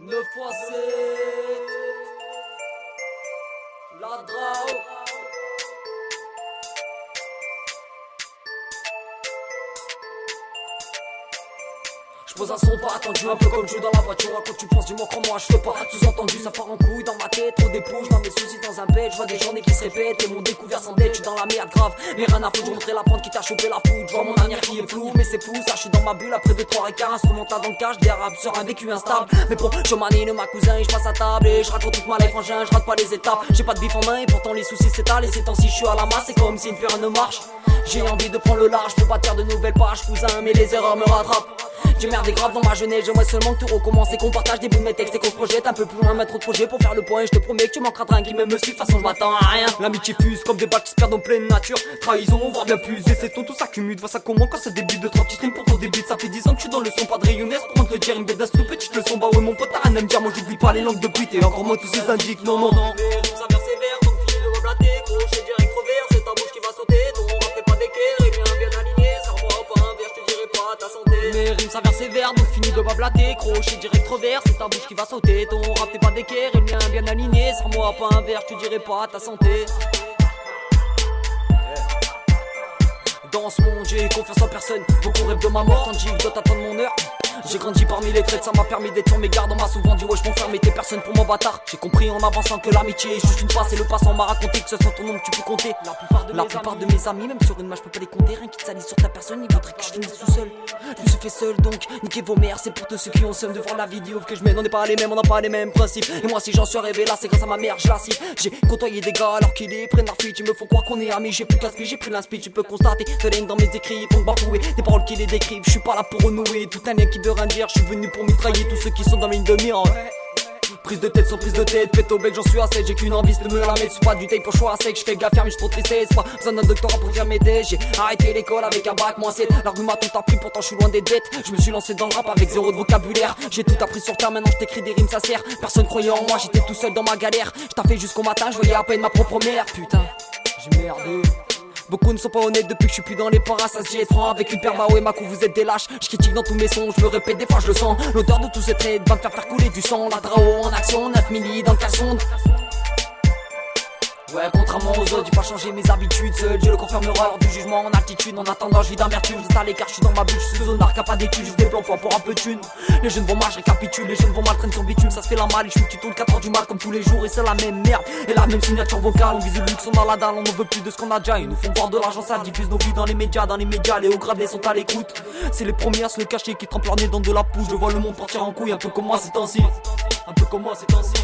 9x7 La Drao. Je pose un son pas attendu, un peu comme je joue dans la voiture. Quand tu penses, dis-moi comment je fais pas. Sous-entendu, ça part en couille dans ma tête. Trop dépouche dans mes soucis dans un bed. Je vois des journées qui se répètent et mon découvert sans dette. Je suis dans la merde grave, mais rien à foutre. Je montrer la pente qui t'a chopé la foudre. Je vois mon avenir qui est flou, mais c'est fou. Ça, je suis dans ma bulle après 2-3 écarts. Instrumental dans le cash, dérape sur un vécu instable. Mais bon, je manine ma cousin et je passe à table. Et je raconte toute ma life frangin, je rate pas les étapes. J'ai pas de bif en main et pourtant les soucis s'étalent. Et ces temps-ci, je suis à la masse, c'est comme si une période ne marche. J'ai envie de prendre le large pour bâtir de nouvelles pages, cousin, mais les erreurs me rattrapent. J'ai merdé grave dans ma jeunesse, j'aimerais seulement que tout recommence et qu'on partage des bouts de mes textes et qu'on se projette un peu plus loin, mettre trop de projets pour faire le point. Et je te promets que tu manqueras de rien qui me suit, de toute façon je m'attends à rien. L'amitié fuse comme des balles qui se perdent en pleine nature. Trahison, voire bien plus, et c'est tout s'accumule. Vois ça comment quand ça débute de 3 petits streams pour ton début. Ça fait 10 ans que je suis dans le son, pas de rayonnaise pour te dire une bête d'instru, petite leçon. Bah ouais mon pote, t'as rien à me dire, moi j'oublie pas les langues de pute et encore moins tous ces indiques. Non, non, non. Ça verse sévère, ton fil de blaté, crochet direct revers, c'est ta bouche qui va sauter, ton rap n'est pas d'équerre, et bien aligné, serre-moi pas un verre, je te dirai pas ta santé. Mes rimes s'avèrent sévères, donc fini de bablater, crochet direct revers, c'est ta bouche qui va sauter, ton rap n'est pas d'équerre, et le mien bien aligné, serre-moi pas un verre, je te dirai pas ta santé. Dans ce monde j'ai confiance en personne, beaucoup rêvent de ma mort, tandis que je dois attendre mon heure. J'ai grandi parmi les traits, ça m'a permis d'être sur mes gardes. On m'a souvent dit ouais je m'enferme mais t'es personne pour mon bâtard. J'ai compris en avançant que l'amitié est juste une passe. Et le passant m'a raconté que ce soit ton nom que tu peux compter. La plupart de mes amis, même sur une match je peux pas les compter. Rien qui te salit sur ta personne, il voudrait que je finisse tout seul. Je me suis fait seul donc, niquez vos mères. C'est pour tous ceux qui ont seum de voir la vidéo que je mène. On n'est pas les mêmes, on n'a pas les mêmes principes. Et moi si j'en suis arrivé là c'est grâce à ma mère, je la cite. J'ai côtoyé des gars alors qu'ils les prennent la fuite. Ils me font croire qu'on est amis, j'ai plus qu'aspect, j'ai pris l'inspi. Tu peux constater de l'aine dans mes écrits, ils vont bafouer des paroles qui les décrivent. Je suis pas là pour renouer tout un lien qui veut rien dire. Je suis venu pour mitrailler tous ceux qui sont dans la ligne de mire. Prise de tête sur prise de tête, péto bec j'en suis assez. J'ai qu'une envie c'est de me la mettre, c'est pas du tape pour choix sec. Je fais gaffe mais j'suis trop tristesse, pas besoin d'un doctorat pour dire mes tests. J'ai arrêté l'école avec un bac moins 7. L'argument tout appris pourtant je suis loin des dettes. Je me suis lancé dans le rap avec zéro de vocabulaire. J'ai tout appris sur terre, maintenant je t'écris des rimes ça sert. Personne croyait en moi, j'étais tout seul dans ma galère. Je taffais jusqu'au matin, je voyais à peine ma propre mère. Putain, j'ai merdé. Beaucoup ne sont pas honnêtes depuis que je suis plus dans les paras. Ça se dit être franc avec une paire Mao et Makou, vous êtes des lâches. Je critique dans tous mes sons, je me répète des fois je le sens. L'odeur de tous ces traits va me faire couler du sang. La Drao en action, 9 milli dans le caleçon. Ouais, contrairement aux autres, j'ai pas changé mes habitudes. Seul Dieu le confirmera lors du jugement en altitude. En attendant, je vis d'amertume, je reste à l'écart, je suis dans ma bulle, je suis zonard, cap pas d'études, je développe pour un peu de thune. Les jeunes vont mal, je récapitule, les jeunes vont mal, traînent sur bitume, ça se fait la malle. Et je suis tuto le 4h du mat comme tous les jours, et c'est la même merde. Et la même signature vocale, on vise le luxe, on a la dalle, on en veut plus de ce qu'on a déjà. Ils nous font voir de l'argent, ça diffuse nos vies dans les médias, les hauts gradés sont à l'écoute. C'est les premiers à se le cacher qui trempent leur nez dans de la poudre. Je vois le monde partir en couille, un peu comme moi ces temps-ci. Un peu comme moi ces temps-ci.